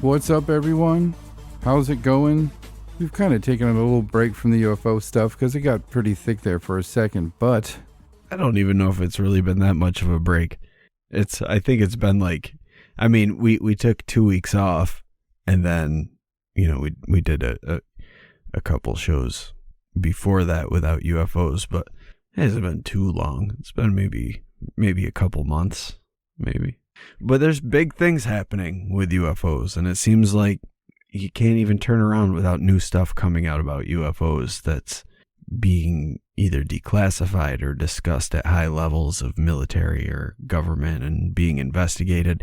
What's up, everyone? How's it going? We've kind of taken a little break from the UFO stuff because it got pretty thick there for a second, but I don't even know if it's really been that much of a break. I think it's been we took 2 weeks off, and then, we did a couple shows before that without UFOs, but it hasn't been too long. It's been maybe a couple months, maybe. But there's big things happening with UFOs, and it seems like you can't even turn around without new stuff coming out about UFOs that's being either declassified or discussed at high levels of military or government and being investigated.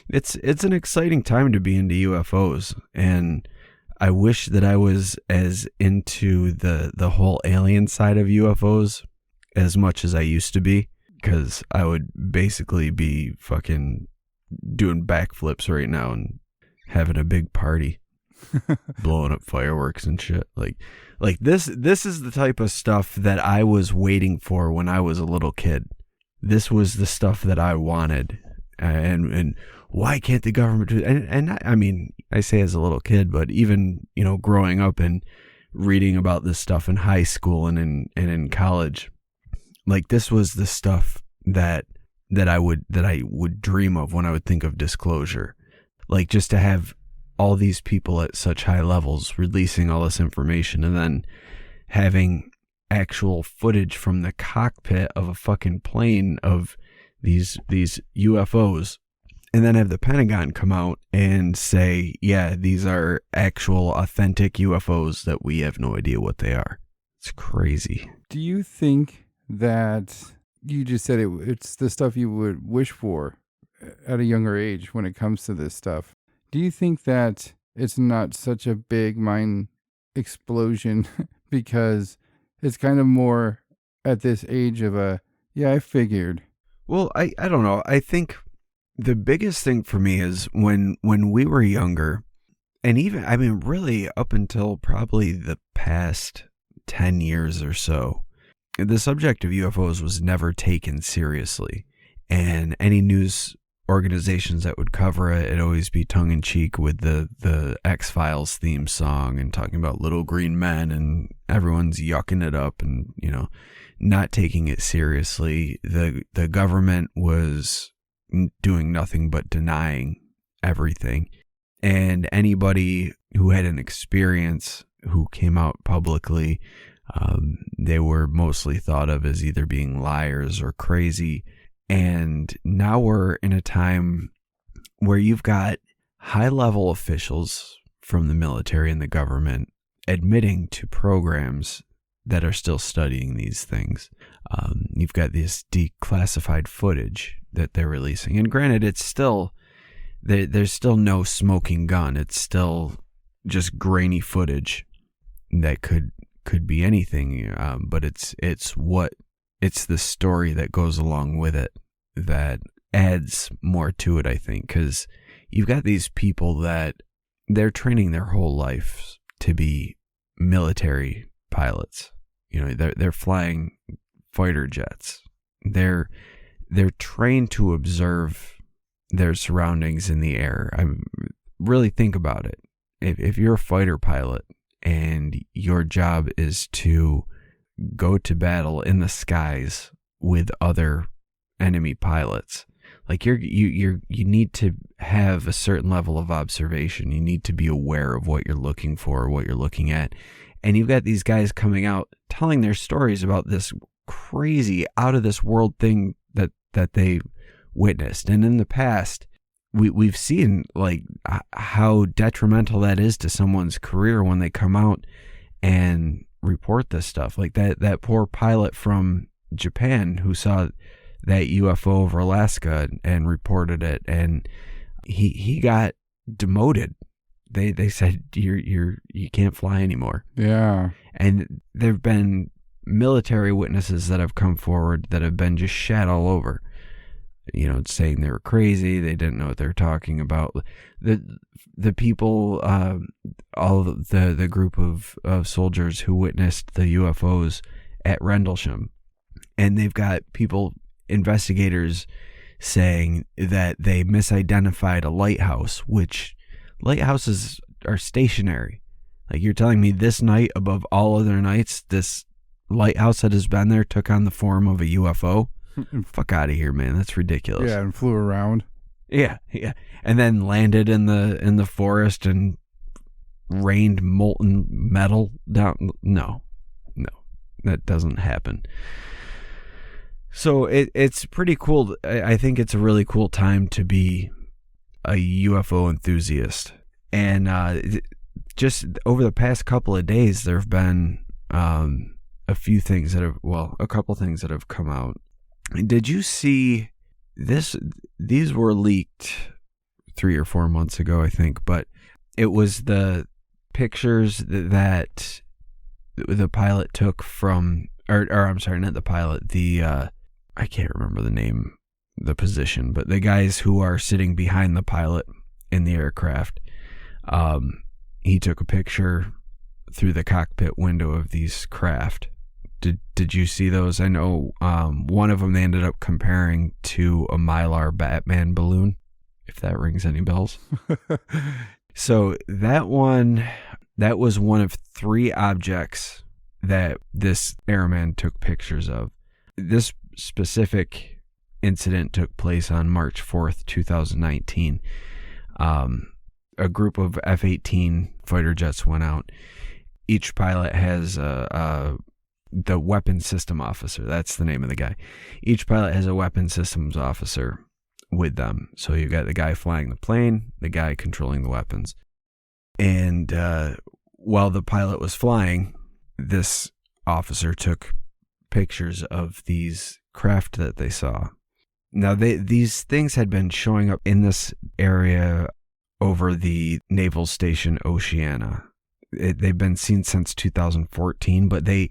It's an exciting time to be into UFOs, and I wish that I was as into the whole alien side of UFOs as much as I used to be, because I would basically be fucking doing backflips right now and having a big party, blowing up fireworks and shit. Like this is the type of stuff that I was waiting for when I was a little kid. This was the stuff that I wanted. And why can't the government do it? And I mean, I say as a little kid, but even, growing up and reading about this stuff in high school and in college, like this was the stuff that I would dream of when I would think of disclosure. Like, just to have all these people at such high levels releasing all this information, and then having actual footage from the cockpit of a fucking plane of these UFOs, and then have the Pentagon come out and say, yeah, these are actual authentic UFOs that we have no idea what they are. It's crazy. do you think that you just said it's the stuff you would wish for at a younger age when it comes to this stuff? Do you think that it's not such a big mind explosion because it's kind of more at this age of I figured? Well, I don't know. I think the biggest thing for me is when we were younger, and even, really up until probably the past 10 years or so, the subject of UFOs was never taken seriously. And any news organizations that would cover it, it'd always be tongue-in-cheek with the X-Files theme song and talking about little green men, and everyone's yucking it up and, not taking it seriously. The government was doing nothing but denying everything. And anybody who had an experience who came out publicly, they were mostly thought of as either being liars or crazy. And now we're in a time where you've got high-level officials from the military and the government admitting to programs that are still studying these things. You've got this declassified footage that they're releasing. And granted, it's still, there's still no smoking gun. It's still just grainy footage that could be anything. But it's the story that goes along with it that adds more to it, I think, because you've got these people that they're training their whole life to be military pilots. They're flying fighter jets. They're trained to observe their surroundings in the air. Really think about it. If you're a fighter pilot and your job is to go to battle in the skies with other enemy pilots, like you need to have a certain level of observation. You need to be aware of what you're looking for, what you're looking at. And you've got these guys coming out telling their stories about this crazy out of this world thing that they witnessed. And in the past, we've seen like how detrimental that is to someone's career when they come out and report this stuff. Like that poor pilot from Japan who saw that UFO over Alaska and reported it, and he got demoted. They said you can't fly anymore. Yeah. And there've been military witnesses that have come forward that have been just shat all over, saying they were crazy, they didn't know what they were talking about. The people, all the group of soldiers who witnessed the UFOs at Rendlesham, and they've got investigators saying that they misidentified a lighthouse, which lighthouses are stationary. Like, you're telling me this night above all other nights, this lighthouse that has been there took on the form of a UFO? Fuck out of here, man. That's ridiculous. Yeah, and flew around. Yeah. And then landed in the forest and rained molten metal down. No, that doesn't happen. So it's pretty cool. I think it's a really cool time to be a UFO enthusiast. And just over the past couple of days, there have been a couple things that have come out. Did you see this? These were leaked 3 or 4 months ago, I think, but it was the pictures that the pilot took from, or I'm sorry, not the pilot, I can't remember the position, but the guys who are sitting behind the pilot in the aircraft. He took a picture through the cockpit window of these craft. Did you see those? I know one of them they ended up comparing to a Mylar Batman balloon, if that rings any bells. So that was one of 3 objects that this airman took pictures of. This specific incident took place on March 4th, 2019. A group of F-18 fighter jets went out. Each pilot has the weapons system officer. That's the name of the guy. Each pilot has a weapons systems officer with them. So you got the guy flying the plane, the guy controlling the weapons. And while the pilot was flying, this officer took pictures of these craft that they saw. Now, these things had been showing up in this area over the naval station Oceana. They've been seen since 2014, but they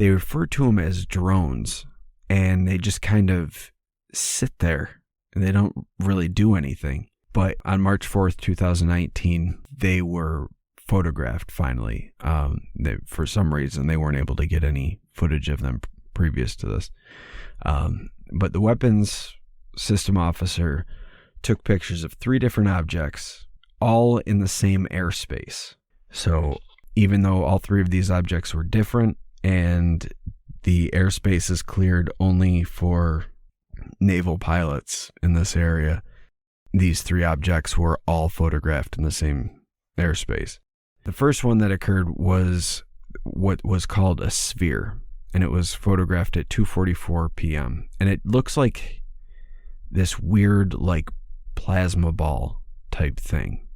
refer to them as drones, and they just kind of sit there, and they don't really do anything. But on March 4th, 2019, they were photographed finally. For some reason, they weren't able to get any footage of them previous to this. But the weapons system officer took pictures of 3 different objects, all in the same airspace. So even though all 3 of these objects were different and the airspace is cleared only for naval pilots in this area, these 3 objects were all photographed in the same airspace. The first one that occurred was what was called a sphere, and it was photographed at 2:44 p.m. And it looks like this weird, like, plasma ball type thing.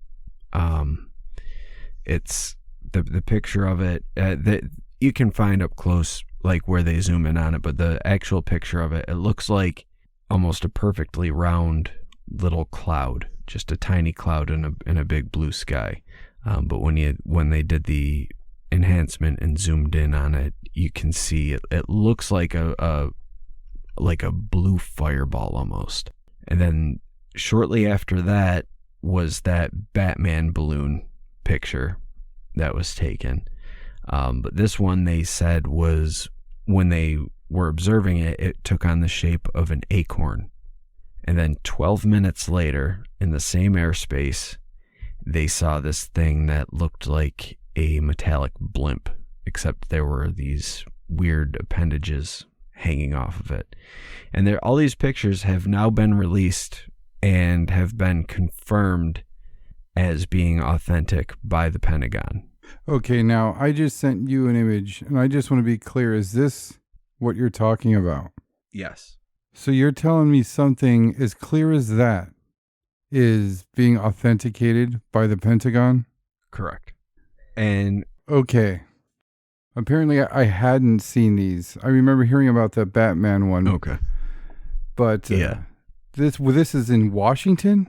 It's the picture of it that you can find up close, like where they zoom in on it, but the actual picture of it, it looks like almost a perfectly round little cloud, just a tiny cloud in a big blue sky. But when they did the enhancement and zoomed in on it, you can see it looks like a blue fireball almost. And then shortly after that was that Batman balloon picture that was taken. But this one, they said, was when they were observing it, it took on the shape of an acorn. And then 12 minutes later, in the same airspace, they saw this thing that looked like a metallic blimp, except there were these weird appendages hanging off of it. And all these pictures have now been released and have been confirmed as being authentic by the Pentagon. Okay, now I just sent you an image, and I just want to be clear. Is this what you're talking about? Yes. So you're telling me something as clear as that is being authenticated by the Pentagon? Correct. And okay. Apparently I hadn't seen these. I remember hearing about the Batman one. Okay. But yeah. This is in Washington?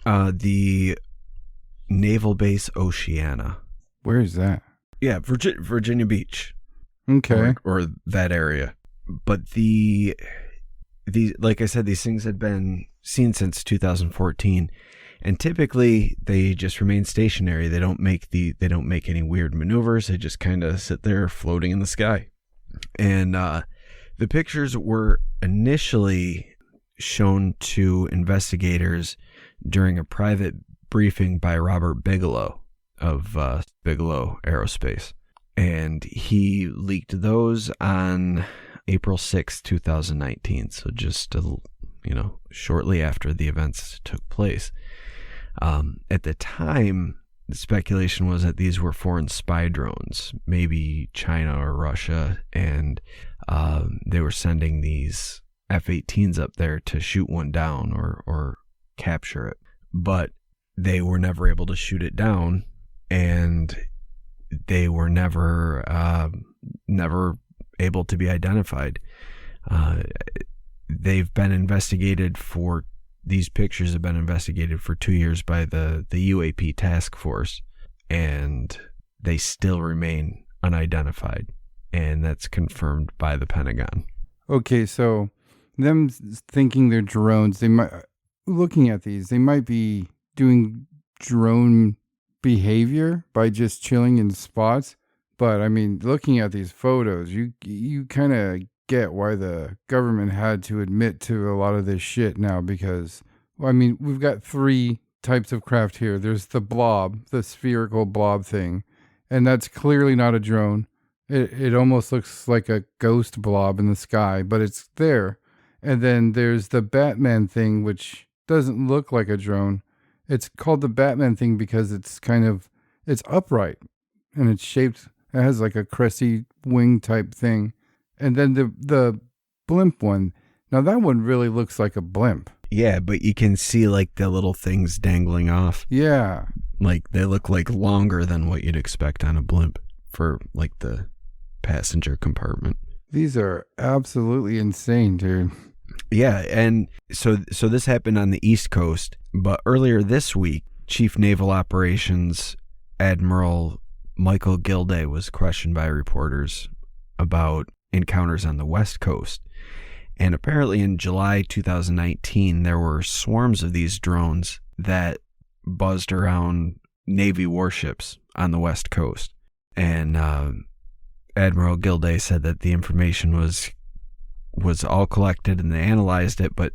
The Naval Base Oceana. Where is that? Yeah, Virginia Beach. Okay. Or that area. But the like I said, these things had been seen since 2014, and typically they just remain stationary. They don't make any weird maneuvers. They just kind of sit there floating in the sky. And the pictures were initially shown to investigators during a private briefing by Robert Bigelow of Bigelow Aerospace. And he leaked those on April 6, 2019. So just, shortly after the events took place. At the time, the speculation was that these were foreign spy drones, maybe China or Russia, and they were sending these F-18s up there to shoot one down or capture it. But they were never able to shoot it down, and they were never able to be identified. They've been investigated for These pictures have been investigated for 2 years by the UAP task force, and they still remain unidentified, and that's confirmed by the Pentagon. Okay, so them thinking they're drones, looking at these, they might be doing drone behavior by just chilling in spots. But I mean, looking at these photos, you kind of get why the government had to admit to a lot of this shit now, because I mean, we've got 3 types of craft here. There's the blob, the spherical blob thing, and that's clearly not a drone. It almost looks like a ghost blob in the sky, but it's there. And then there's the Batman thing, which doesn't look like a drone. It's called the Batman thing because it's upright and it's shaped. It has like a cresty wing type thing. And then the blimp one. Now that one really looks like a blimp. Yeah, but you can see like the little things dangling off. Yeah. Like they look like longer than what you'd expect on a blimp for like the passenger compartment. These are absolutely insane, dude. Yeah, and so this happened on the East Coast, but earlier this week, Chief Naval Operations Admiral Michael Gilday was questioned by reporters about encounters on the West Coast. And apparently in July 2019, there were swarms of these drones that buzzed around Navy warships on the West Coast. And Admiral Gilday said that the information was all collected and they analyzed it, but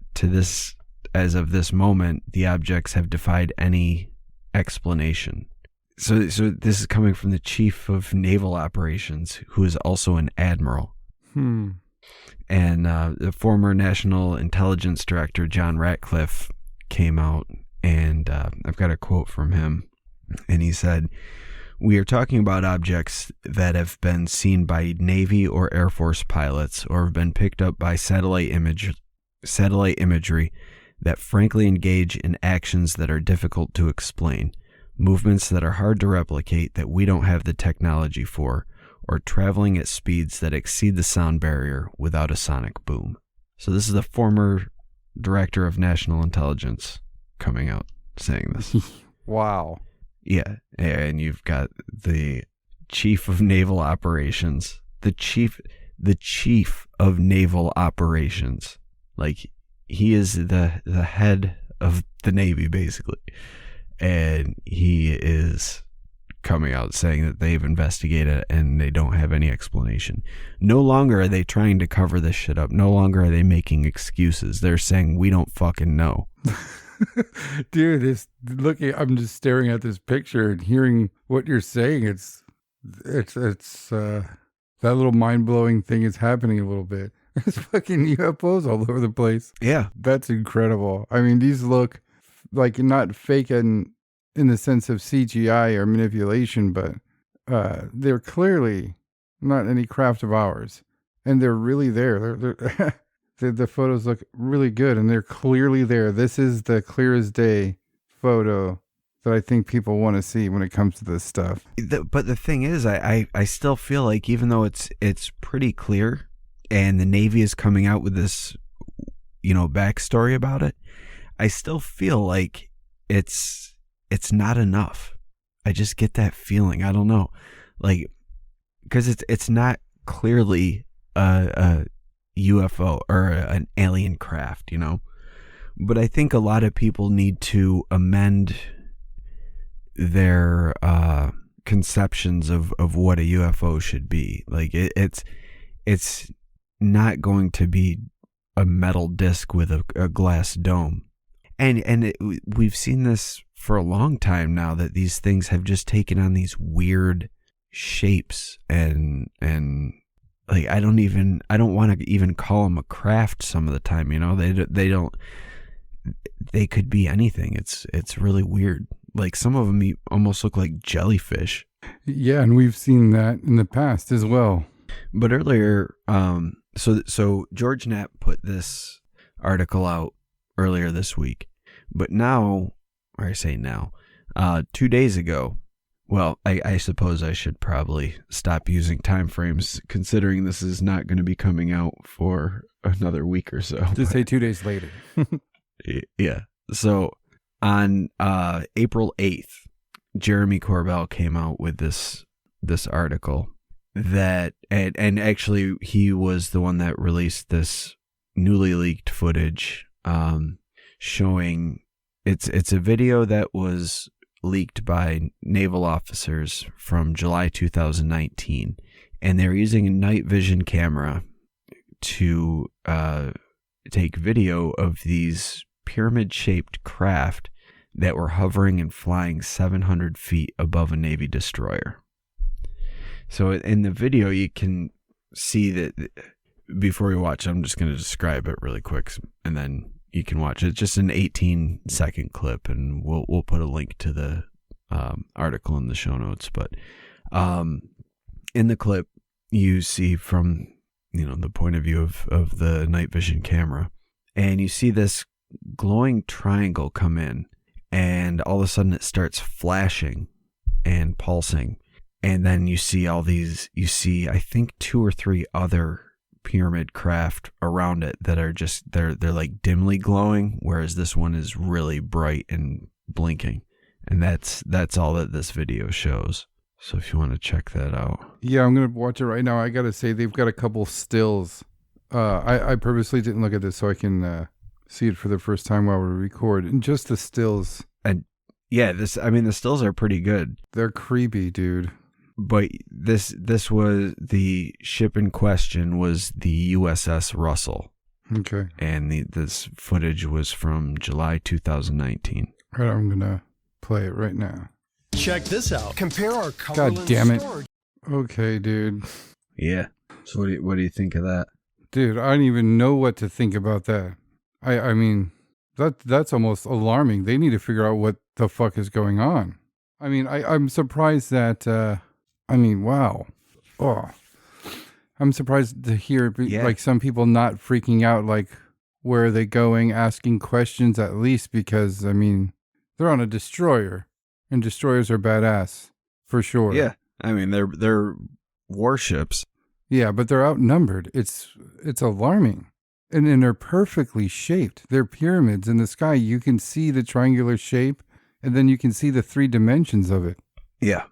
as of this moment, the objects have defied any explanation. So this is coming from the Chief of Naval Operations, who is also an admiral. And the former National Intelligence Director, John Ratcliffe, came out, and I've got a quote from him. And he said, "We are talking about objects that have been seen by Navy or Air Force pilots or have been picked up by satellite imagery that frankly engage in actions that are difficult to explain, movements that are hard to replicate that we don't have the technology for, or traveling at speeds that exceed the sound barrier without a sonic boom." So this is the former Director of National Intelligence coming out saying this. Wow. Yeah, and you've got the Chief of Naval Operations, the chief of Naval Operations. Like, he is the head of the Navy, basically. And he is coming out saying that they've investigated it and they don't have any explanation. No longer are they trying to cover this shit up. No longer are they making excuses. They're saying, we don't fucking know. Dude, I'm just staring at this picture and hearing what you're saying. It's that little mind-blowing thing is happening a little bit. There's fucking UFOs all over the place. Yeah. That's incredible. I mean, these look like not fake in the sense of CGI or manipulation, but they're clearly not any craft of ours. And they're really there. The photos look really good, and they're clearly there. This is the clear as day photo that I think people want to see when it comes to this stuff. But the thing is, I still feel like even though it's pretty clear, and the Navy is coming out with this, backstory about it, I still feel like it's not enough. I just get that feeling. I don't know, like, because it's not clearly a UFO or an alien craft, But I think a lot of people need to amend their conceptions of what a UFO should be. Like it's not going to be a metal disc with a glass dome. we've seen this for a long time now, that these things have just taken on these weird shapes, and like I don't want to even call them a craft some of the time. They could be anything. It's really weird. Like some of them almost look like jellyfish. Yeah, and we've seen that in the past as well. But earlier, so George Knapp put this article out earlier this week. But now, or I say now, 2 days ago, well, I suppose I should probably stop using time frames, considering this is not going to be coming out for another week or so. Just say 2 days later. Yeah. So on April 8th, Jeremy Corbell came out with this article that, and actually he was the one that released this newly leaked footage showing it's a video that was leaked by naval officers from July 2019, and they're using a night vision camera to take video of these pyramid-shaped craft that were hovering and flying 700 feet above a Navy destroyer. So in the video, you can see that. Before we watch, I'm just going to describe it really quick, and then you can watch it. It's just an 18-second clip, and we'll put a link to the article in the show notes. But in the clip, you see from the point of view of the night vision camera, and you see this glowing triangle come in, and all of a sudden it starts flashing and pulsing, and then you see I think 2 or 3 other pyramid craft around it that are just they're like dimly glowing, whereas this one is really bright and blinking, and that's all that this video shows. So if you want to check that out. Yeah, I'm gonna watch it right now. I gotta say, they've got a couple stills. I purposely didn't look at this so I can see it for the first time while we record, and just the stills. And yeah, the stills are pretty good. They're creepy, dude. But this was the ship in question was the USS Russell. Okay. And this footage was from July 2019. All right, I'm gonna play it right now. Check this out. Compare our colorless God damn it. storage. Okay, dude. Yeah. So what do you think of that? Dude, I don't even know what to think about that. I mean, that's almost alarming. They need to figure out what the fuck is going on. I mean, I'm surprised that wow. Oh, I'm surprised to hear like some people not freaking out, like where are they going, asking questions at least, because I mean, they're on a destroyer, and destroyers are badass for sure. Yeah, I mean they're warships. Yeah, but they're outnumbered. It's alarming, and they're perfectly shaped. They're pyramids in the sky. You can see the triangular shape, and then you can see the 3 dimensions of it. Yeah.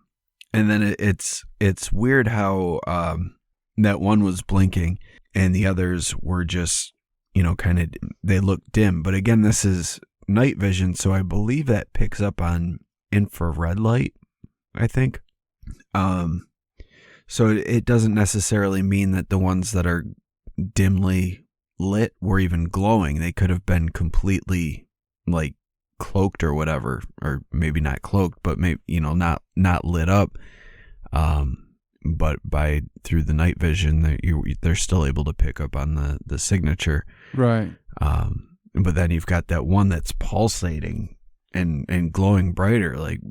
And then it's weird how that one was blinking and the others were just, kind of, they look dim. But again, this is night vision, so I believe that picks up on infrared light, I think. So it doesn't necessarily mean that the ones that are dimly lit were even glowing. They could have been completely like cloaked or whatever, or maybe not cloaked, but maybe not lit up. But through the night vision, they're still able to pick up on the signature, right? But then you've got that one that's pulsating and glowing brighter. Like,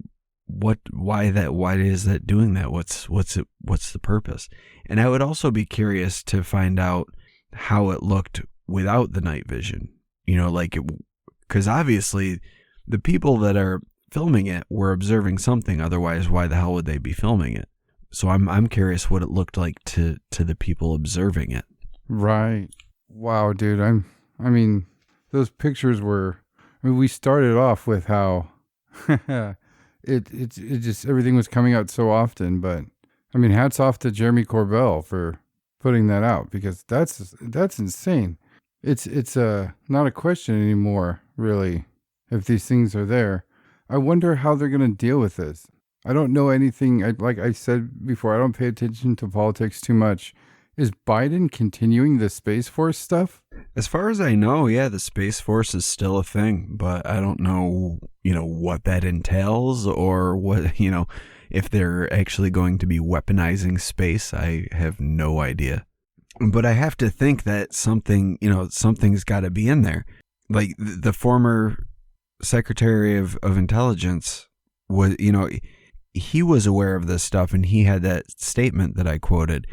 what? Why is that doing that? What's the purpose? And I would also be curious to find out how it looked without the night vision. Because obviously the people that are filming it were observing something. Otherwise, why the hell would they be filming it? So I'm curious what it looked like to the people observing it. Right. Wow, dude. I mean, those pictures were. I mean, we started off with how it just everything was coming out so often, but I mean, hats off to Jeremy Corbell for putting that out, because that's insane. It's not a question anymore, really, if these things are there. I wonder how they're going to deal with this. I don't know anything. Like I said before, I don't pay attention to politics too much. Is Biden continuing the Space Force stuff? As far as I know, yeah, the Space Force is still a thing, but I don't know, what that entails or what, if they're actually going to be weaponizing space. I have no idea. But I have to think that something's got to be in there. Like the former Secretary of Intelligence was, he was aware of this stuff and he had that statement that I quoted.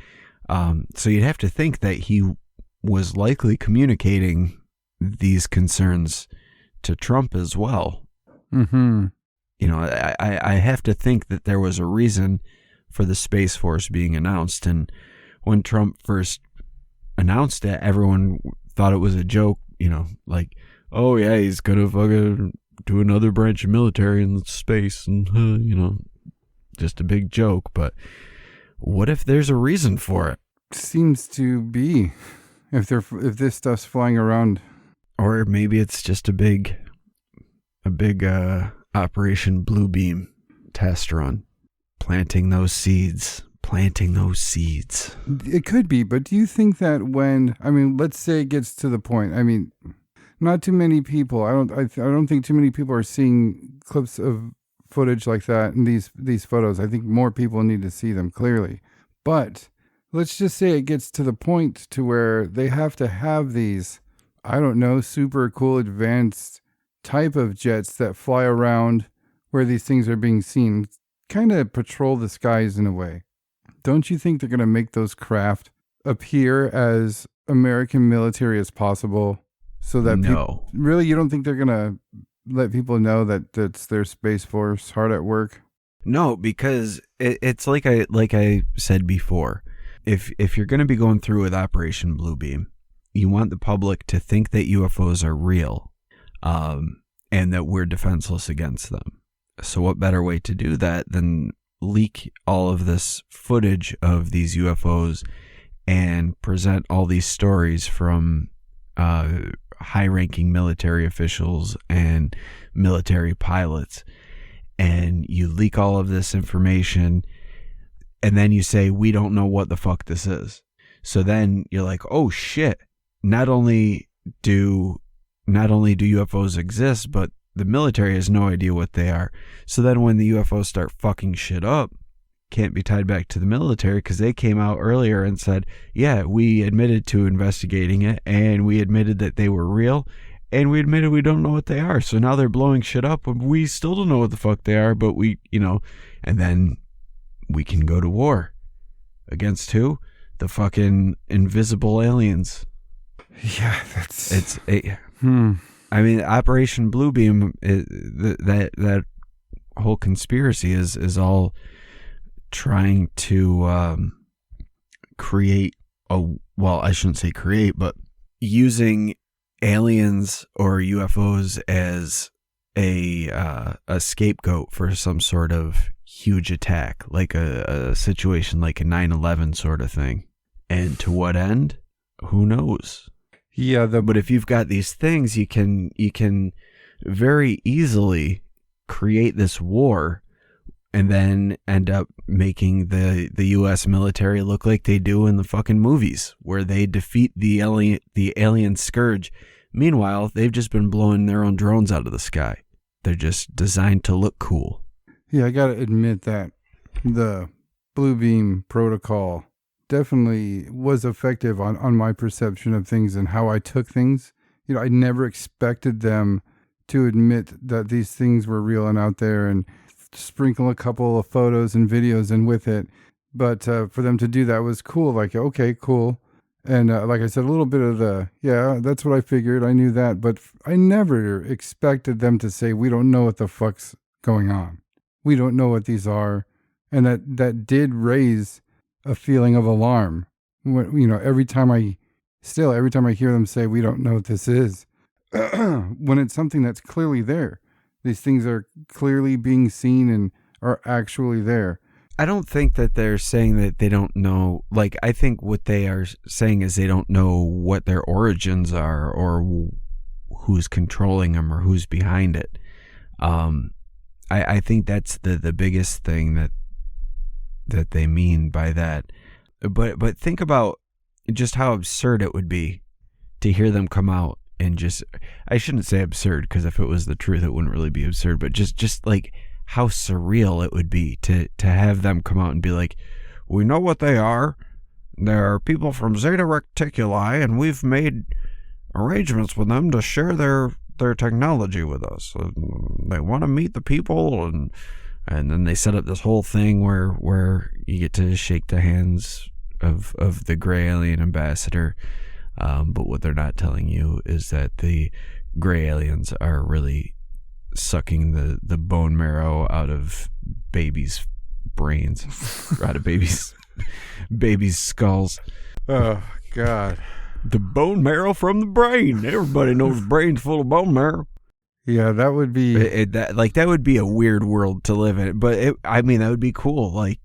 So you'd have to think that he was likely communicating these concerns to Trump as well. Mm-hmm. I have to think that there was a reason for the Space Force being announced. And when Trump first announced it, everyone thought it was a joke, like, oh yeah, he's going to fucking do another branch of military in space and, just a big joke. But what if there's a reason for it? Seems to be. If this stuff's flying around, or maybe it's just a big Operation Bluebeam test run, planting those seeds. It could be, but do you think that let's say it gets to the point, not too many people, I don't think too many people are seeing clips of footage like that in these photos. I think more people need to see them clearly. But let's just say it gets to the point to where they have to have these, I don't know, super cool advanced type of jets that fly around where these things are being seen, kind of patrol the skies in a way. Don't you think they're going to make those craft appear as American military as possible so that no. Really, you don't think they're going to let people know that that's their Space Force hard at work? No, because it's like I said before. If you're going to be going through with Operation Bluebeam, you want the public to think that UFOs are real, and that we're defenseless against them. So what better way to do that than leak all of this footage of these UFOs and present all these stories from high-ranking military officials and military pilots, and you leak all of this information, and then you say, we don't know what the fuck this is. So then you're like, oh shit, not only do UFOs exist, but the military has no idea what they are. So then when the UFOs start fucking shit up, can't be tied back to the military because they came out earlier and said, yeah, we admitted to investigating it and we admitted that they were real and we admitted we don't know what they are. So now they're blowing shit up and we still don't know what the fuck they are, but and then we can go to war against who? The fucking invisible aliens. Yeah, Operation Bluebeam, that whole conspiracy is all trying to create I shouldn't say create, but using aliens or UFOs as a scapegoat for some sort of huge attack, like a situation like a 9/11 sort of thing. And to what end? Who knows? Yeah, but if you've got these things, you can very easily create this war and then end up making the U.S. military look like they do in the fucking movies, where they defeat the alien scourge. Meanwhile, they've just been blowing their own drones out of the sky. They're just designed to look cool. Yeah, I got to admit that the Bluebeam protocol definitely was effective on my perception of things and how I took things. I never expected them to admit that these things were real and out there and sprinkle a couple of photos and videos in with it. But for them to do that was cool. Like, okay, cool. And like I said, a little bit of that's what I figured. I knew that. But I never expected them to say, we don't know what the fuck's going on. We don't know what these are. And that did raise a feeling of alarm. Every time I hear them say, we don't know what this is, when it's something that's clearly there. These things are clearly being seen and are actually there. I don't think that they're saying that they don't know. Like, I think what they are saying is they don't know what their origins are or who's controlling them or who's behind it. I think that's the biggest thing that they mean by that. But think about just how absurd it would be to hear them come out and just, I shouldn't say absurd, because if it was the truth, it wouldn't really be absurd, but just like how surreal it would be to have them come out and be like, we know what they are. There are people from Zeta Reticuli, and we've made arrangements with them to share their technology with us. They want to meet the people, and then they set up this whole thing where you get to shake the hands of the gray alien ambassador. But what they're not telling you is that the gray aliens are really sucking the bone marrow out of babies' brains, out of babies' skulls. Oh, God. The bone marrow from the brain. Everybody knows the brain's full of bone marrow. Yeah, that would be... that would be a weird world to live in. But, that would be cool. Like,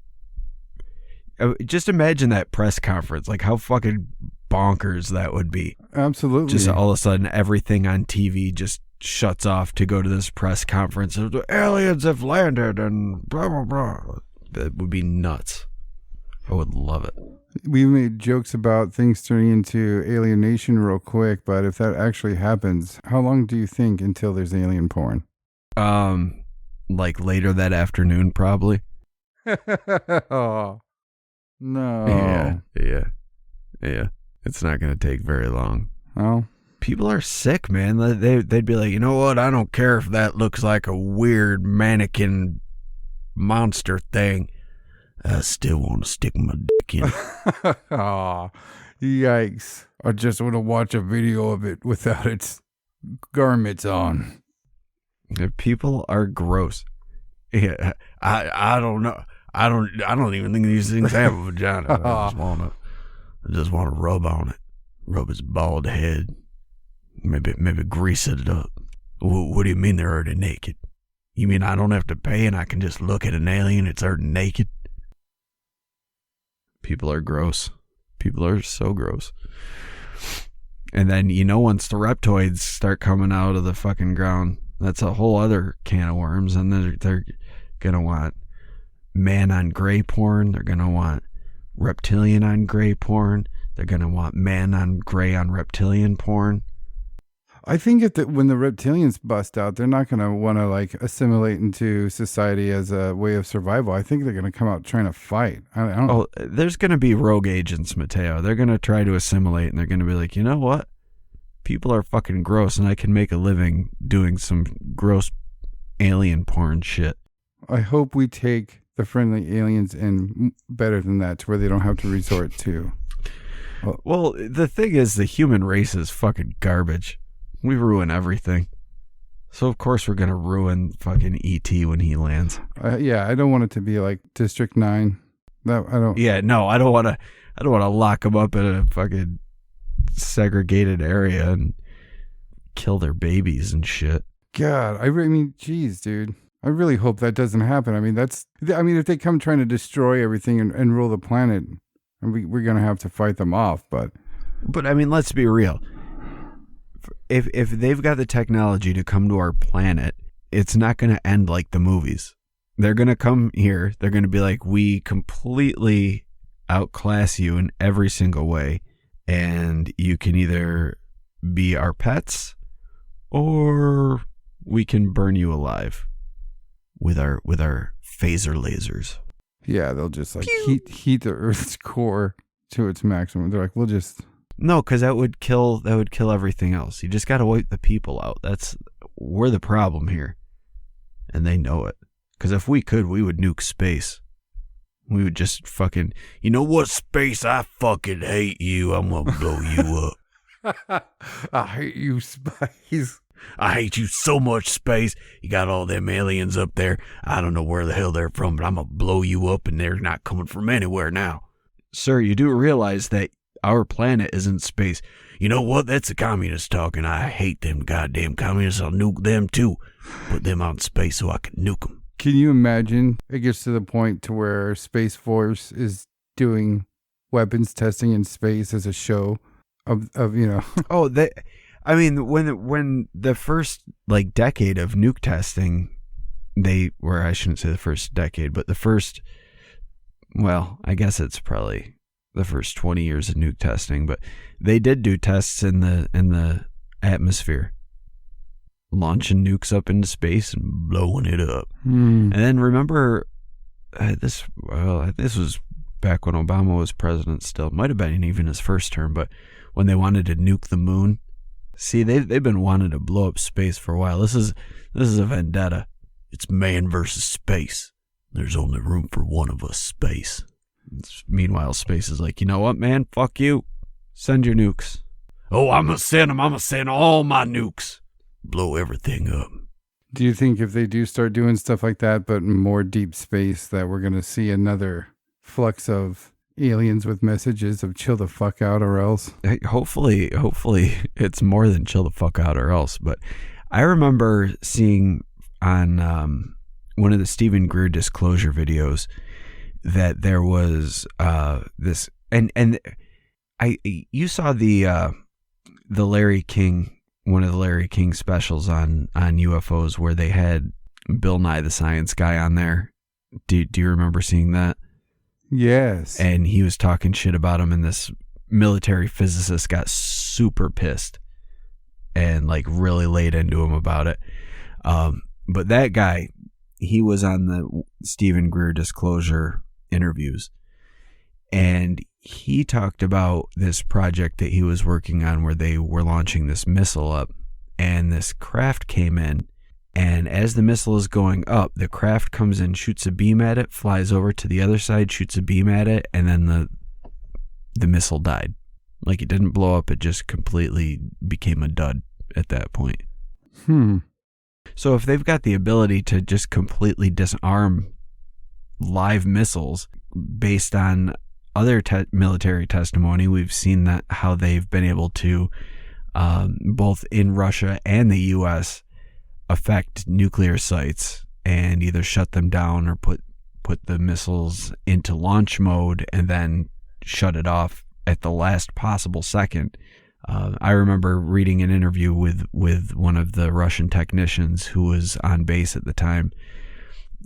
just imagine that press conference. Like, how fucking bonkers that would be. Absolutely. Just all of a sudden, everything on TV just shuts off to go to this press conference. The aliens have landed and blah, blah, blah. That would be nuts. I would love it. We made jokes about things turning into alienation real quick, but if that actually happens, how long do you think until there's alien porn? Like later that afternoon, probably. Oh, no. Yeah. It's not going to take very long. Oh. People are sick, man. They'd be like, you know what? I don't care if that looks like a weird mannequin monster thing. I still want to stick my dick in. Aw, yikes. I just want to watch a video of it without its garments on. People are gross. Yeah, I don't know. I don't even think these things have a vagina. I just want to rub on it. Rub its bald head. Maybe grease it up. What do you mean they're already naked? You mean I don't have to pay and I can just look at an alien that's already naked? People are gross. People are so gross. And then, once the reptoids start coming out of the fucking ground, that's a whole other can of worms. And they're going to want man on gray porn. They're going to want reptilian on gray porn. They're going to want man on gray on reptilian porn. I think when the reptilians bust out, they're not going to want to assimilate into society as a way of survival. I think they're going to come out trying to fight. I don't know. There's going to be rogue agents, Mateo. They're going to try to assimilate, and they're going to be like, you know what? People are fucking gross, and I can make a living doing some gross alien porn shit. I hope we take the friendly aliens in better than that, to where they don't have to resort to. Well, the thing is, the human race is fucking garbage. We ruin everything. So of course we're going to ruin fucking E.T. when he lands. Yeah, I don't want it to be like District 9. That I don't. Yeah, no, I don't want to lock them up in a fucking segregated area and kill their babies and shit. God, I mean, geez, dude. I really hope that doesn't happen. I mean, if they come trying to destroy everything and rule the planet, we're going to have to fight them off. But I mean, let's be real. If they've got the technology to come to our planet, it's not going to end like the movies. They're going to come here. They're going to be like, we completely outclass you in every single way. And you can either be our pets or we can burn you alive with our phaser lasers. Yeah, they'll just heat the Earth's core to its maximum. They're like, we'll just... No, because that would kill everything else. You just got to wipe the people out. We're the problem here. And they know it. Because if we could, we would nuke space. We would just fucking, you know what, space? I fucking hate you. I'm going to blow you up. I hate you, space. I hate you so much, space. You got all them aliens up there. I don't know where the hell they're from, but I'm going to blow you up, and they're not coming from anywhere now. Sir, you do realize that our planet isn't space. You know what? That's the communists talking. I hate them goddamn communists. I'll nuke them too. Put them out in space so I can nuke them. Can you imagine it gets to the point to where Space Force is doing weapons testing in space as a show of Oh, I mean, when the first decade of nuke testing, I shouldn't say the first decade, but the first, well, I guess it's probably the first 20 years of nuke testing, but they did do tests in the atmosphere, launching nukes up into space and blowing it up. And then remember, this was back when Obama was president still. Might have been even his first term, but when they wanted to nuke the moon. See, they've been wanting to blow up space for a while. This is a vendetta. It's man versus space. There's only room for one of us, space. Meanwhile, space is like, you know what, man? Fuck you. Send your nukes. Oh, I'm going to send them. I'm going to send all my nukes. Blow everything up. Do you think if they do start doing stuff like that, but in more deep space, that we're going to see another flux of aliens with messages of chill the fuck out or else? Hey, hopefully it's more than chill the fuck out or else. But I remember seeing on one of the Stephen Greer disclosure videos that there was this, and you saw the Larry King, one of the Larry King specials on UFOs where they had Bill Nye the Science Guy on there. Do you remember seeing that? Yes. And he was talking shit about him, and this military physicist got super pissed and like really laid into him about it. But that guy, he was on the Stephen Greer disclosure interviews, and he talked about this project that he was working on where they were launching this missile up, and this craft came in, and as the missile is going up, the craft comes in, shoots a beam at it, flies over to the other side, shoots a beam at it, and then the missile died. Like, it didn't blow up, it just completely became a dud at that point. So if they've got the ability to just completely disarm live missiles based on other military testimony, we've seen that how they've been able to, both in Russia and the U.S., affect nuclear sites and either shut them down or put the missiles into launch mode and then shut it off at the last possible second. I remember reading an interview with one of the Russian technicians who was on base at the time,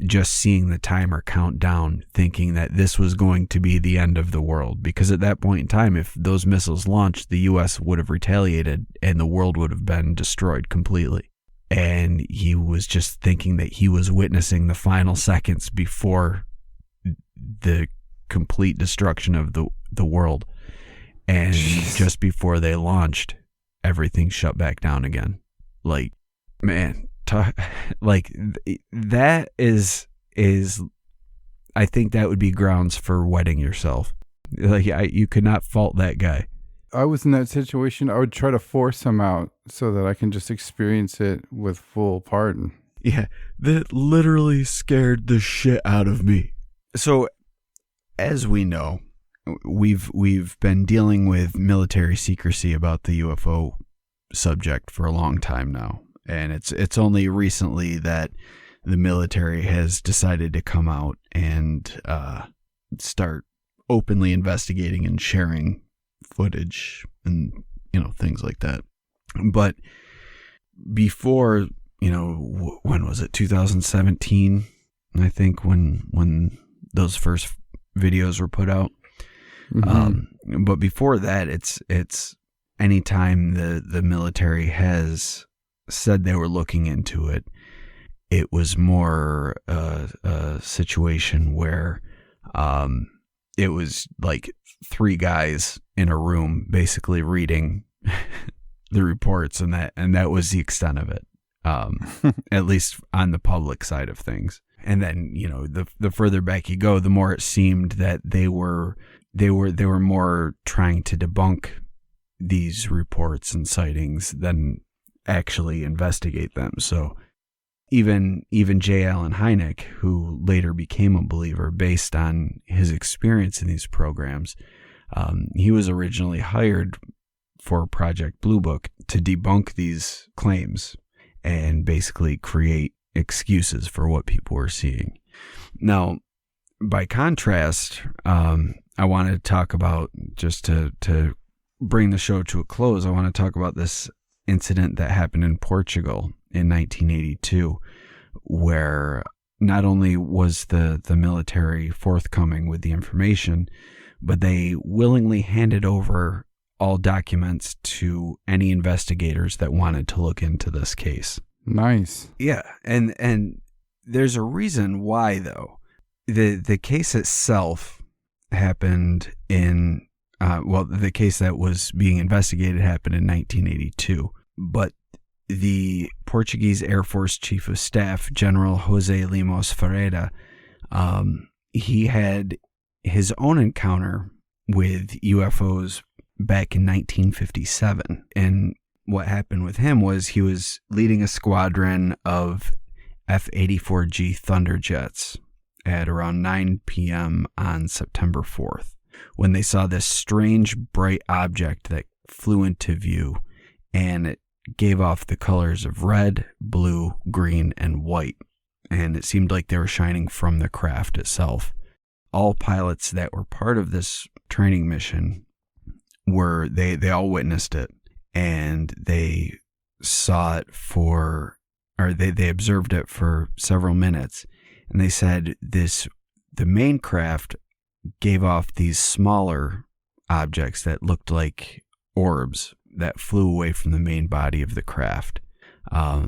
just seeing the timer count down, thinking that this was going to be the end of the world. Because at that point in time, if those missiles launched, the U.S. would have retaliated and the world would have been destroyed completely. And he was just thinking that he was witnessing the final seconds before the complete destruction of the world. And just before they launched, everything shut back down again. Like, man, that is I think that would be grounds for wetting yourself. Like, you could not fault that guy. I was in that situation. I would try to force him out so that I can just experience it with full pardon. Yeah, that literally scared the shit out of me. So, as we know, we've been dealing with military secrecy about the UFO subject for a long time now, and it's only recently that the military has decided to come out and start openly investigating and sharing footage and things like that. But before, when was it, 2017, I think, when those first videos were put out. But before that, it's anytime the military has said they were looking into it, it was more a situation where it was like three guys in a room basically reading the reports, and that was the extent of it, at least on the public side of things. And then, the further back you go, the more it seemed that they were more trying to debunk these reports and sightings than actually investigate them. So even J. Allen Hynek, who later became a believer based on his experience in these programs, he was originally hired for Project Blue Book to debunk these claims and basically create excuses for what people were seeing. Now, by contrast, I wanted to talk about, just to bring the show to a close, I want to talk about this incident that happened in Portugal in 1982, where not only was the military forthcoming with the information, but they willingly handed over all documents to any investigators that wanted to look into this case. Nice. Yeah, and there's a reason why, though. The case itself happened in, the case that was being investigated happened in 1982, but the Portuguese Air Force Chief of Staff, General José Lemos Ferreira, he had his own encounter with UFOs back in 1957. And what happened with him was he was leading a squadron of F-84G Thunderjets at around 9 p.m. on September 4th, when they saw this strange bright object that flew into view, and it gave off the colors of red, blue, green, and white. And it seemed like they were shining from the craft itself. All pilots that were part of this training mission they all witnessed it, and they saw it they observed it for several minutes, and they said the main craft gave off these smaller objects that looked like orbs that flew away from the main body of the craft.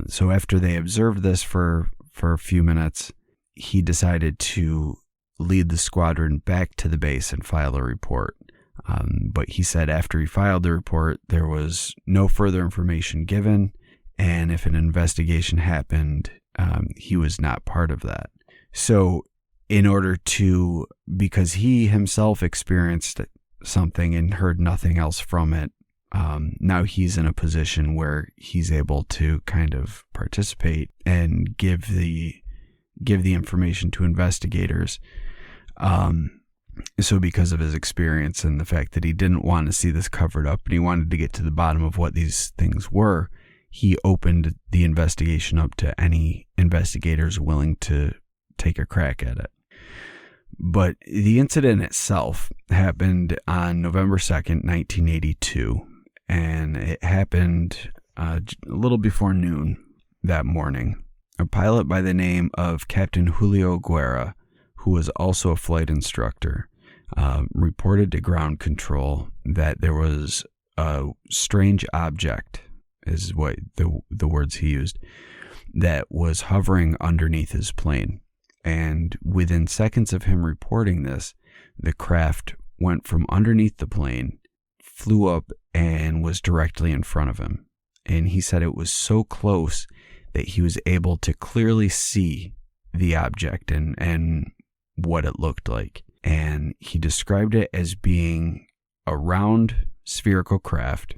So after they observed this for a few minutes, he decided to lead the squadron back to the base and file a report. But he said after he filed the report, there was no further information given, and if an investigation happened, he was not part of that. So because he himself experienced something and heard nothing else from it, now he's in a position where he's able to kind of participate and give the information to investigators. So because of his experience and the fact that he didn't want to see this covered up and he wanted to get to the bottom of what these things were, he opened the investigation up to any investigators willing to take a crack at it. But the incident itself happened on November 2nd, 1982, and it happened a little before noon that morning. A pilot by the name of Captain Julio Guerra, who was also a flight instructor, reported to ground control that there was a strange object, is what the words he used, that was hovering underneath his plane. And within seconds of him reporting this, the craft went from underneath the plane, flew up, and was directly in front of him. And he said it was so close that he was able to clearly see the object and what it looked like. And he described it as being a round spherical craft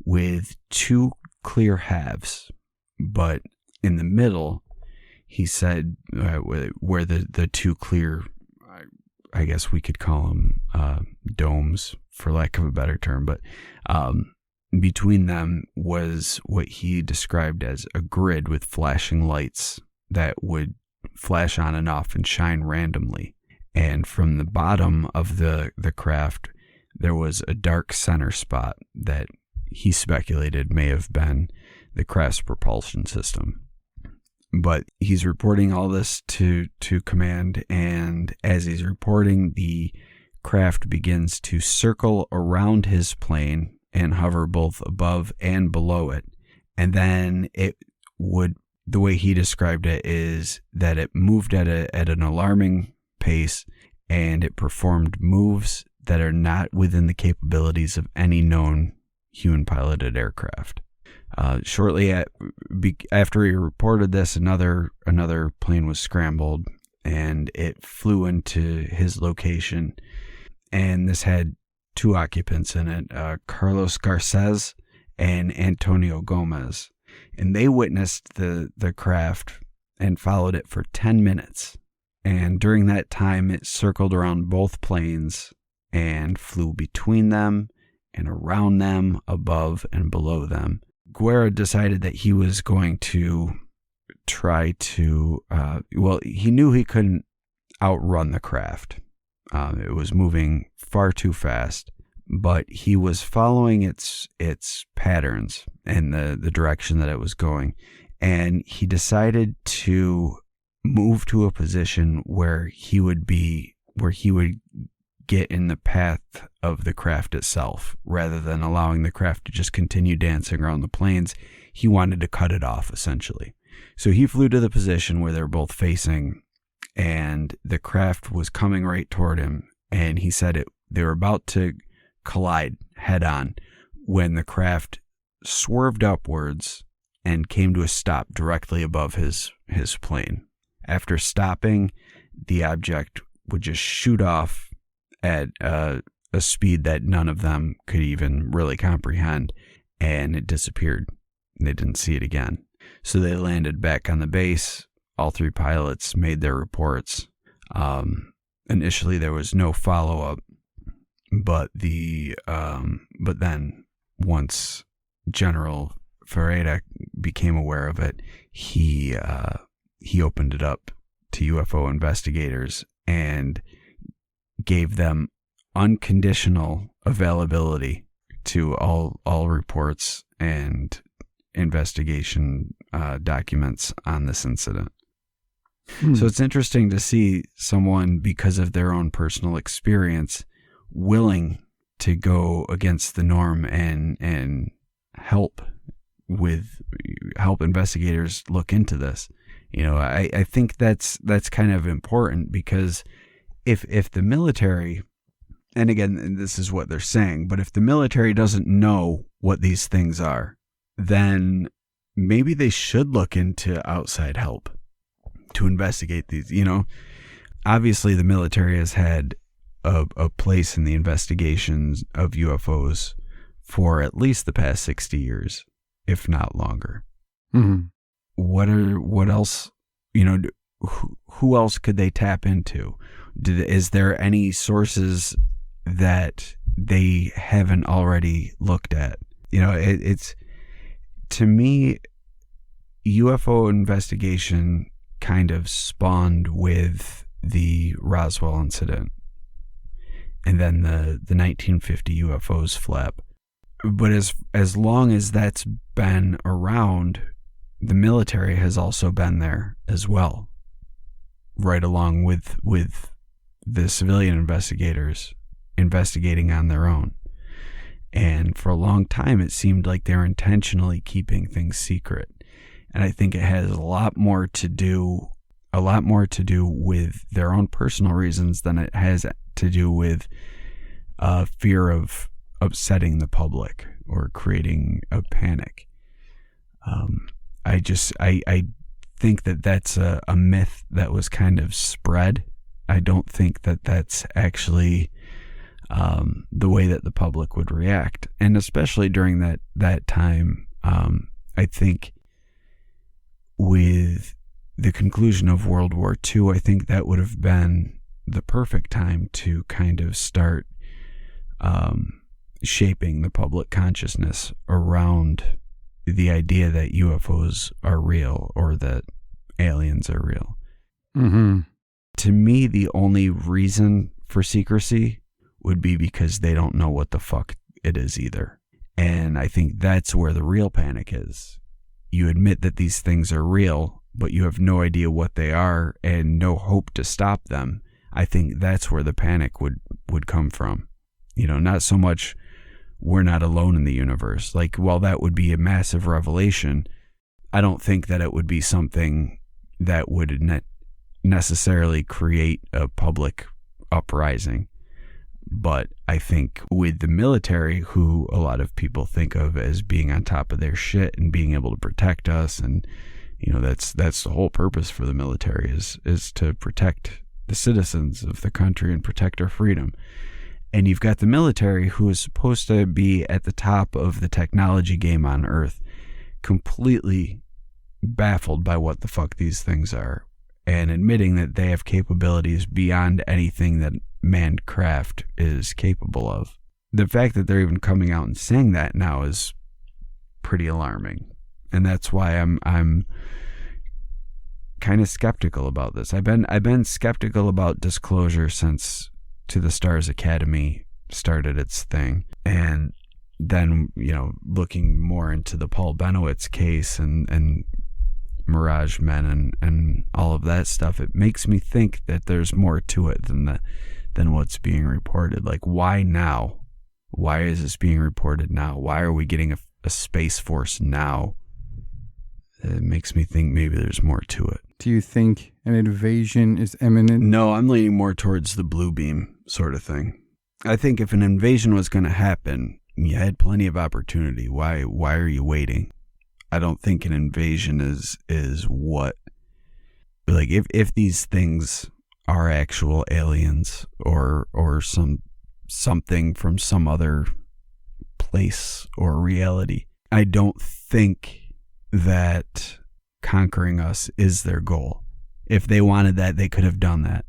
with two clear halves, but in the middle, he said, where the two clear, I guess we could call them domes, for lack of a better term, but between them was what he described as a grid with flashing lights that would flash on and off and shine randomly. And from the bottom of the craft, there was a dark center spot that he speculated may have been the craft's propulsion system. But he's reporting all this to command, and as he's reporting, the craft begins to circle around his plane and hover both above and below it. And then the way he described it is that it moved at an alarming pace, and it performed moves that are not within the capabilities of any known human-piloted aircraft. Shortly after he reported this, another plane was scrambled, and it flew into his location. And this had two occupants in it, Carlos Garces and Antonio Gomez. And they witnessed the craft and followed it for 10 minutes. And during that time, it circled around both planes and flew between them and around them, above and below them. Guerra decided that he was going to try to, he knew he couldn't outrun the craft. It was moving far too fast, but he was following its patterns and the direction that it was going. And he decided to move to a position where he would get in the path of the craft itself rather than allowing the craft to just continue dancing around the planes. He wanted to cut it off, essentially. So he flew to the position where they're both facing, and the craft was coming right toward him. And he said they were about to collide head on when the craft swerved upwards and came to a stop directly above his plane. After stopping, the object would just shoot off at a speed that none of them could even really comprehend, and it disappeared. They didn't see it again. So they landed back on the base. All three pilots made their reports. Initially, there was no follow-up, but then once General Ferreira became aware of it, he opened it up to UFO investigators and gave them unconditional availability to all reports and investigation documents on this incident. So it's interesting to see someone, because of their own personal experience, willing to go against the norm and help investigators look into this. You know, I think that's kind of important, because if the military, and again, this is what they're saying, but if the military doesn't know what these things are, then maybe they should look into outside help to investigate these. You know, obviously the military has had a place in the investigations of UFOs for at least the past 60 years, if not longer. Mm-hmm. What else, you know, who else could they tap into? Is there any sources that they haven't already looked at? You know, it's, to me, UFO investigation kind of spawned with the Roswell incident and then the 1950 UFOs flap. But as long as that's been around, the military has also been there as well, right along with the civilian investigators investigating on their own. And for a long time, it seemed like they're intentionally keeping things secret. And I think it has a lot more to do with their own personal reasons than it has to do with fear of upsetting the public or creating a panic. I think that that's a myth that was kind of spread. I don't think that that's actually the way that the public would react. And especially during that time, I think with the conclusion of World War II, I think that would have been the perfect time to kind of start shaping the public consciousness around the idea that UFOs are real or that aliens are real. Mm-hmm. To me, the only reason for secrecy would be because they don't know what the fuck it is either. And I think that's where the real panic is. You admit that these things are real, but you have no idea what they are and no hope to stop them. I think that's where the panic would come from. You know, not so much we're not alone in the universe. Like, while that would be a massive revelation, I don't think that it would be something that would necessarily create a public uprising. But I think with the military, who a lot of people think of as being on top of their shit and being able to protect us, and you know, that's the whole purpose for the military is to protect the citizens of the country and protect our freedom. And you've got the military, who is supposed to be at the top of the technology game on Earth, completely baffled by what the fuck these things are, and admitting that they have capabilities beyond anything that manned craft is capable of. The fact that they're even coming out and saying that now is pretty alarming. And that's why I'm kind of skeptical about this. I've been skeptical about disclosure since To the Stars Academy started its thing. And then, you know, looking more into the Paul Benowitz case and Mirage Men and all of that stuff, it makes me think that there's more to it than than what's being reported. Like, why now? Why is this being reported now? Why are we getting a Space Force now? It makes me think maybe there's more to it. Do you think an invasion is imminent? No, I'm leaning more towards the blue beam sort of thing. I think if an invasion was going to happen, you had plenty of opportunity. Why are you waiting? I don't think an invasion is what, like, if these things are actual aliens or something from some other place or reality, I don't think that conquering us is their goal. If they wanted that, they could have done that.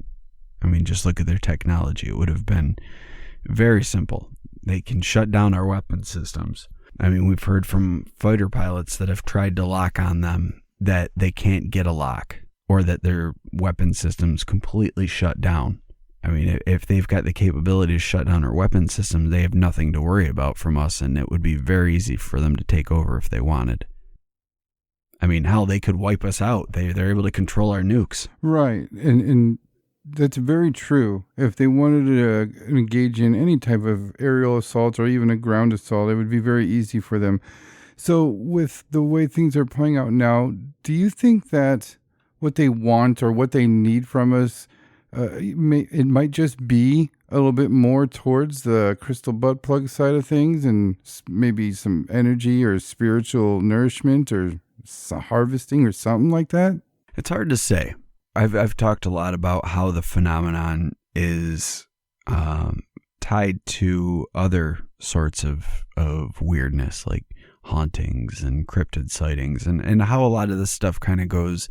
I mean, just look at their technology. It would have been very simple. They can shut down our weapon systems. I mean, we've heard from fighter pilots that have tried to lock on them that they can't get a lock, or that their weapon systems completely shut down. I mean, if they've got the capability to shut down our weapon systems, they have nothing to worry about from us, and it would be very easy for them to take over if they wanted. I mean, hell, they could wipe us out. They're able to control our nukes. Right, and that's very true. If they wanted to engage in any type of aerial assault or even a ground assault, it would be very easy for them. So with the way things are playing out now, do you think that what they want or what they need from us, it might just be a little bit more towards the crystal butt plug side of things, and maybe some energy or spiritual nourishment or harvesting or something like that? It's hard to say. I've talked a lot about how the phenomenon is tied to other sorts of weirdness, like hauntings and cryptid sightings, and how a lot of this stuff kind of goes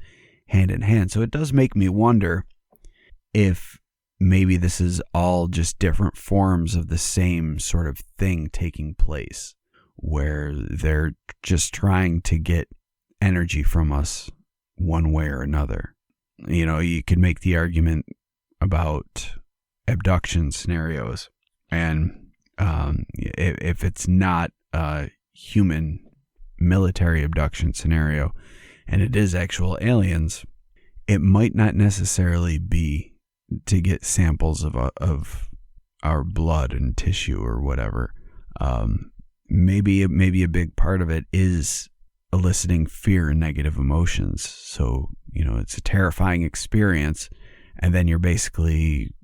hand in hand. So it does make me wonder if maybe this is all just different forms of the same sort of thing taking place, where they're just trying to get energy from us one way or another. You know, you could make the argument about abduction scenarios, and if it's not a human military abduction scenario and it is actual aliens, it might not necessarily be to get samples of our blood and tissue or whatever. Maybe a big part of it is eliciting fear and negative emotions. So, you know, it's a terrifying experience, and then you're basically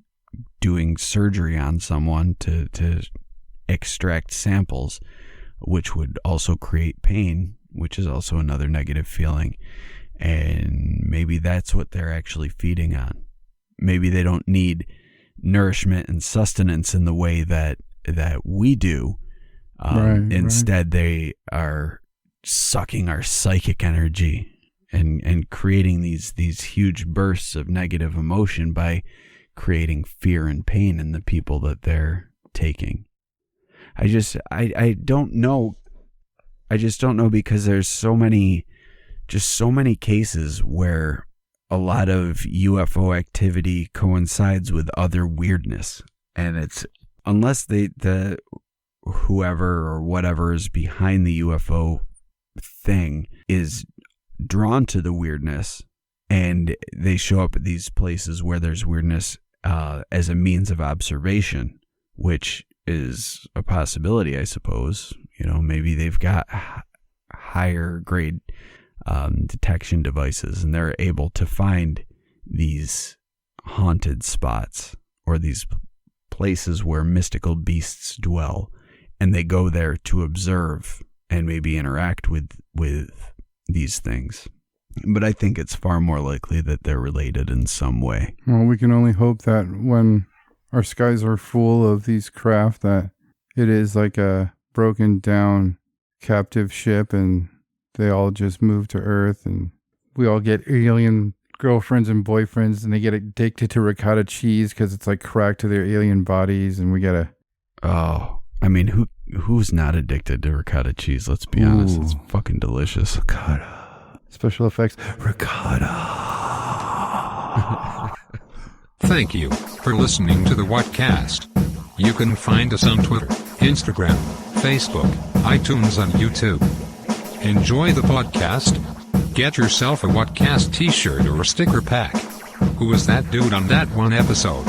doing surgery on someone to extract samples, which would also create pain, which is also another negative feeling. And maybe that's what they're actually feeding on. Maybe they don't need nourishment and sustenance in the way that we do. Instead, they are sucking our psychic energy and creating these huge bursts of negative emotion by creating fear and pain in the people that they're taking. I don't know. I just don't know, because there's so many cases where a lot of UFO activity coincides with other weirdness, and it's, unless the whoever or whatever is behind the UFO thing is drawn to the weirdness, and they show up at these places where there's weirdness as a means of observation, which is a possibility, I suppose. You know, maybe they've got higher grade detection devices, and they're able to find these haunted spots or these places where mystical beasts dwell, and they go there to observe and maybe interact with these things. But I think it's far more likely that they're related in some way. Well, we can only hope that when our skies are full of these craft, that it is like a broken down captive ship and they all just move to Earth, and we all get alien girlfriends and boyfriends, and they get addicted to ricotta cheese because it's like crack to their alien bodies, and we gotta... Oh, I mean, who's not addicted to ricotta cheese? Let's be honest. It's fucking delicious. Ricotta. Special effects. Ricotta. Thank you for listening to the Whatcast. You can find us on Twitter, Instagram, Facebook, iTunes, and YouTube. Enjoy the podcast. Get yourself a Whatcast t-shirt or a sticker pack. Who was that dude on that one episode?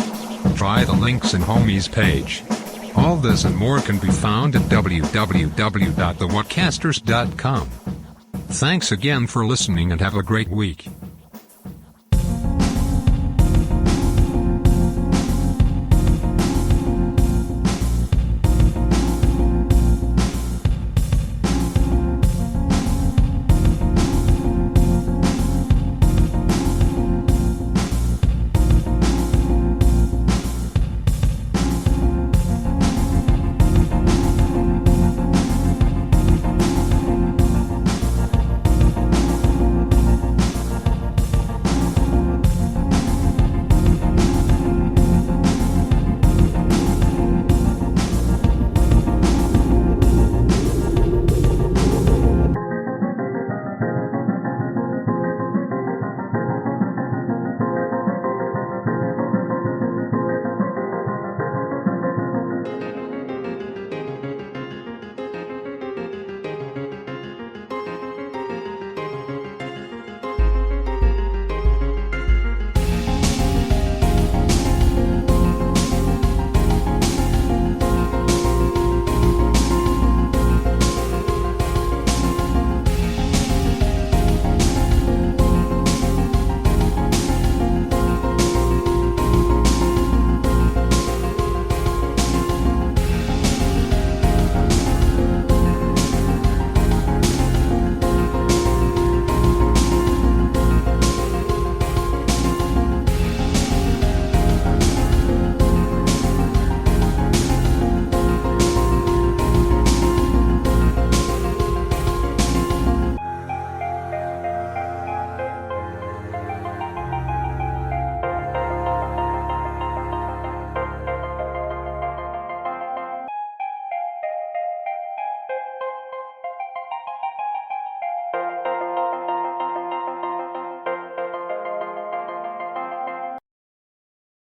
try the links in Homie's page. All this and more can be found at www.thewhatcasters.com. Thanks again for listening and have a great week.